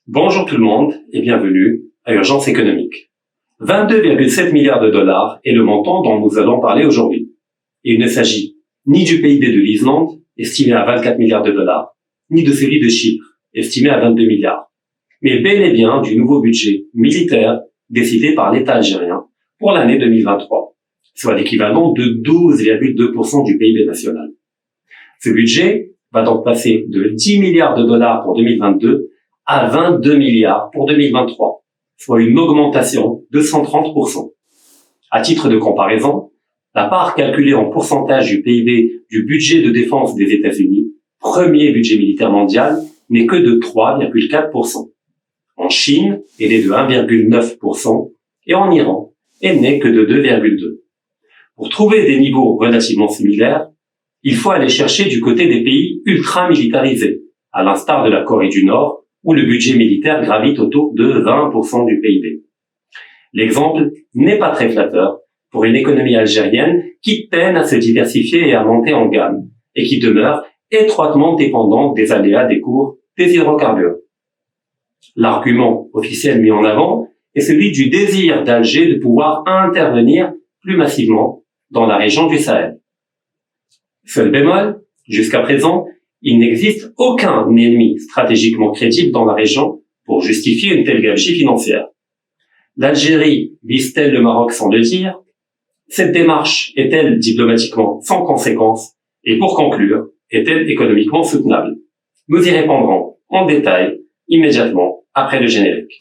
Bonjour tout le monde et bienvenue à Urgence économique. 22,7 milliards de dollars est le montant dont nous allons parler aujourd'hui. Et il ne s'agit ni du PIB de l'Islande, estimé à 24 milliards de dollars, ni de celui de Chypre, estimé à 22 milliards, mais bel et bien du nouveau budget militaire décidé par l'État algérien pour l'année 2023, soit l'équivalent de 12,2% du PIB national. Ce budget va donc passer de 10 milliards de dollars pour 2022 à 22 milliards pour 2023, soit une augmentation de 130%. À titre de comparaison, la part calculée en pourcentage du PIB du budget de défense des États-Unis, premier budget militaire mondial, n'est que de 3,4%. En Chine, elle est de 1,9% et en Iran, elle n'est que de 2,2%. Pour trouver des niveaux relativement similaires, il faut aller chercher du côté des pays ultra-militarisés, à l'instar de la Corée du Nord, où le budget militaire gravite autour de 20% du PIB. L'exemple n'est pas très flatteur pour une économie algérienne qui peine à se diversifier et à monter en gamme, et qui demeure étroitement dépendante des aléas des cours des hydrocarbures. L'argument officiel mis en avant est celui du désir d'Alger de pouvoir intervenir plus massivement dans la région du Sahel. Seul bémol, jusqu'à présent, il n'existe aucun ennemi stratégiquement crédible dans la région pour justifier une telle gabegie financière. L'Algérie vise-t-elle le Maroc sans le dire? Cette démarche est-elle diplomatiquement sans conséquence? Et pour conclure, est-elle économiquement soutenable? Nous y répondrons en détail immédiatement après le générique.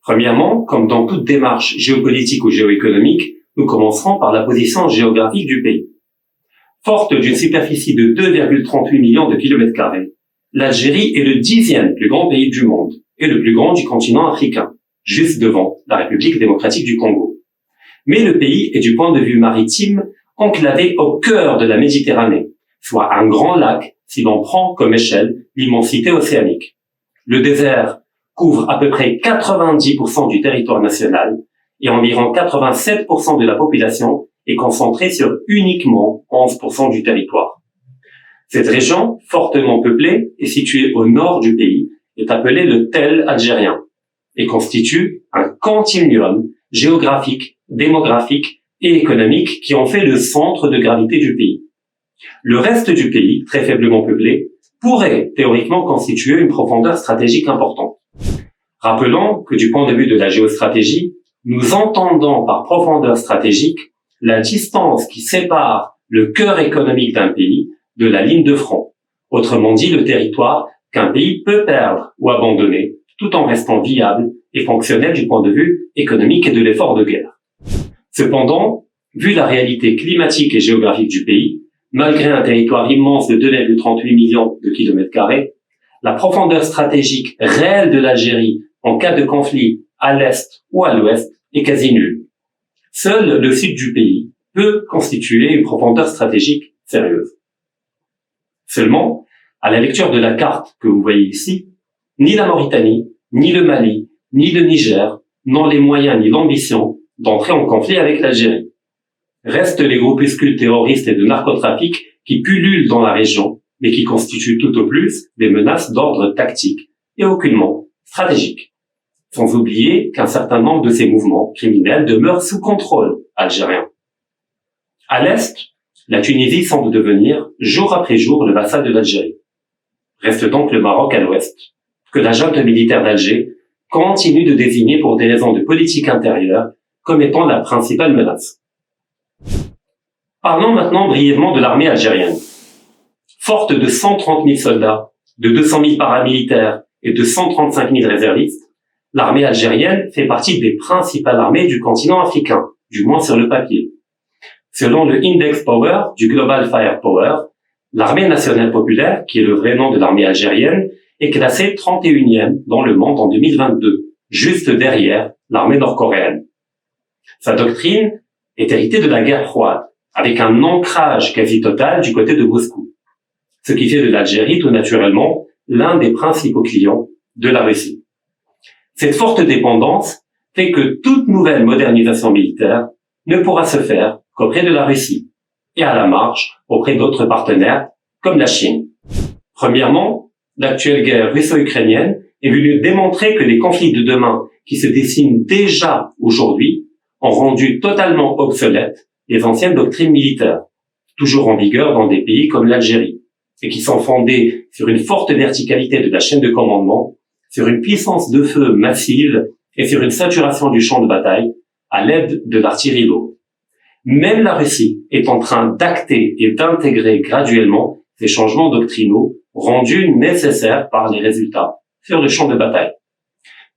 Premièrement, comme dans toute démarche géopolitique ou géoéconomique, nous commencerons par la position géographique du pays. Forte d'une superficie de 2,38 millions de kilomètres carrés, l'Algérie est le 10e plus grand pays du monde et le plus grand du continent africain, juste devant la République démocratique du Congo. Mais le pays est du point de vue maritime enclavé au cœur de la Méditerranée, soit un grand lac si l'on prend comme échelle l'immensité océanique. Le désert couvre à peu près 90% du territoire national et environ 87% de la population est concentrée sur uniquement 11% du territoire. Cette région, fortement peuplée et située au nord du pays, est appelée le Tell algérien et constitue un continuum géographique, démographique et économique qui en fait le centre de gravité du pays. Le reste du pays, très faiblement peuplé, pourrait théoriquement constituer une profondeur stratégique importante. Rappelons que du point de vue de la géostratégie, nous entendons par profondeur stratégique la distance qui sépare le cœur économique d'un pays de la ligne de front, autrement dit le territoire qu'un pays peut perdre ou abandonner tout en restant viable et fonctionnel du point de vue économique et de l'effort de guerre. Cependant, vu la réalité climatique et géographique du pays, malgré un territoire immense de 2,38 millions de kilomètres carrés, la profondeur stratégique réelle de l'Algérie en cas de conflit à l'est ou à l'ouest est quasi nulle. Seul le sud du pays peut constituer une profondeur stratégique sérieuse. Seulement, à la lecture de la carte que vous voyez ici, ni la Mauritanie, ni le Mali, ni le Niger n'ont les moyens ni l'ambition d'entrer en conflit avec l'Algérie. Restent les groupuscules terroristes et de narcotrafic qui pullulent dans la région, mais qui constituent tout au plus des menaces d'ordre tactique et aucunement stratégique. Sans oublier qu'un certain nombre de ces mouvements criminels demeurent sous contrôle algérien. À l'est, la Tunisie semble devenir jour après jour le vassal de l'Algérie. Reste donc le Maroc à l'ouest, que la junte militaire d'Alger continue de désigner pour des raisons de politique intérieure comme étant la principale menace. Parlons maintenant brièvement de l'armée algérienne. Forte de 130 000 soldats, de 200 000 paramilitaires et de 135 000 réservistes, l'armée algérienne fait partie des principales armées du continent africain, du moins sur le papier. Selon le Index Power du Global Firepower, l'armée nationale populaire, qui est le vrai nom de l'armée algérienne, est classée 31e dans le monde en 2022, juste derrière l'armée nord-coréenne. Sa doctrine est héritée de la guerre froide, avec un ancrage quasi total du côté de Moscou, ce qui fait de l'Algérie tout naturellement l'un des principaux clients de la Russie. Cette forte dépendance fait que toute nouvelle modernisation militaire ne pourra se faire qu'auprès de la Russie et à la marge auprès d'autres partenaires comme la Chine. Premièrement, l'actuelle guerre russo-ukrainienne est venue démontrer que les conflits de demain qui se dessinent déjà aujourd'hui ont rendu totalement obsolètes les anciennes doctrines militaires, toujours en vigueur dans des pays comme l'Algérie, et qui sont fondées sur une forte verticalité de la chaîne de commandement, sur une puissance de feu massive et sur une saturation du champ de bataille à l'aide de l'artillerie lourde. Même la Russie est en train d'acter et d'intégrer graduellement ces changements doctrinaux rendus nécessaires par les résultats sur le champ de bataille.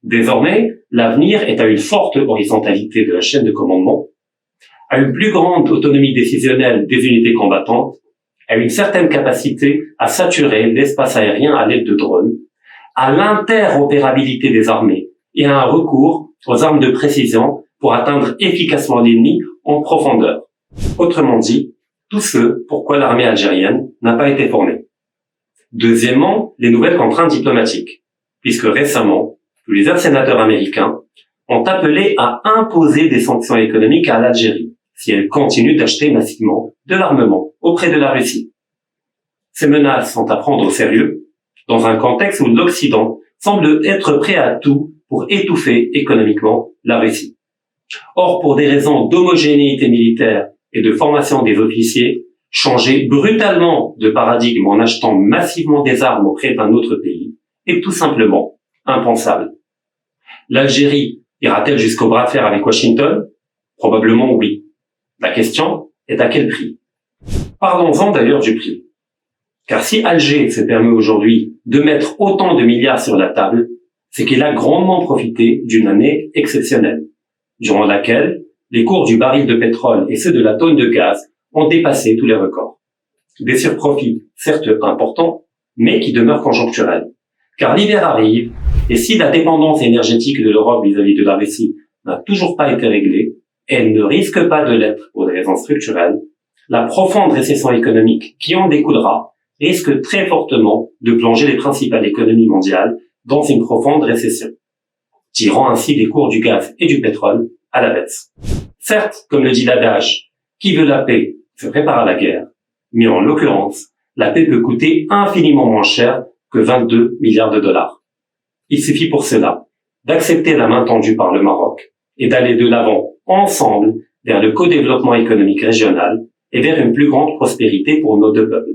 Désormais, l'avenir est à une forte horizontalité de la chaîne de commandement, à une plus grande autonomie décisionnelle des unités combattantes, à une certaine capacité à saturer l'espace aérien à l'aide de drones, à l'interopérabilité des armées et à un recours aux armes de précision pour atteindre efficacement l'ennemi en profondeur. Autrement dit, tout ce pourquoi l'armée algérienne n'a pas été formée. Deuxièmement, les nouvelles contraintes diplomatiques, puisque récemment, plusieurs sénateurs américains ont appelé à imposer des sanctions économiques à l'Algérie si elle continue d'acheter massivement de l'armement auprès de la Russie. Ces menaces sont à prendre au sérieux dans un contexte où l'Occident semble être prêt à tout pour étouffer économiquement la Russie. Or, pour des raisons d'homogénéité militaire et de formation des officiers, changer brutalement de paradigme en achetant massivement des armes auprès d'un autre pays est tout simplement impensable. L'Algérie ira-t-elle jusqu'au bras de fer avec Washington? Probablement oui. La question est à quel prix? Parlons-en d'ailleurs du prix. Car si Alger se permet aujourd'hui de mettre autant de milliards sur la table, c'est qu'il a grandement profité d'une année exceptionnelle, durant laquelle les cours du baril de pétrole et ceux de la tonne de gaz ont dépassé tous les records. Des surprofits, certes importants, mais qui demeurent conjoncturels. Car l'hiver arrive, et si la dépendance énergétique de l'Europe vis-à-vis de la Russie n'a toujours pas été réglée, elle ne risque pas de l'être pour des raisons structurelles, la profonde récession économique qui en découlera risque très fortement de plonger les principales économies mondiales dans une profonde récession, tirant ainsi les cours du gaz et du pétrole à la baisse. Certes, comme le dit l'adage, qui veut la paix se prépare à la guerre, mais en l'occurrence, la paix peut coûter infiniment moins cher que 22 milliards de dollars. Il suffit pour cela d'accepter la main tendue par le Maroc et d'aller de l'avant ensemble vers le co-développement économique régional et vers une plus grande prospérité pour nos deux peuples.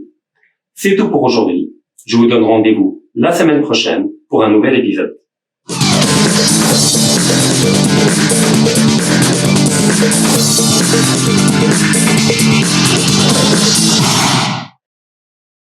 C'est tout pour aujourd'hui. Je vous donne rendez-vous la semaine prochaine pour un nouvel épisode.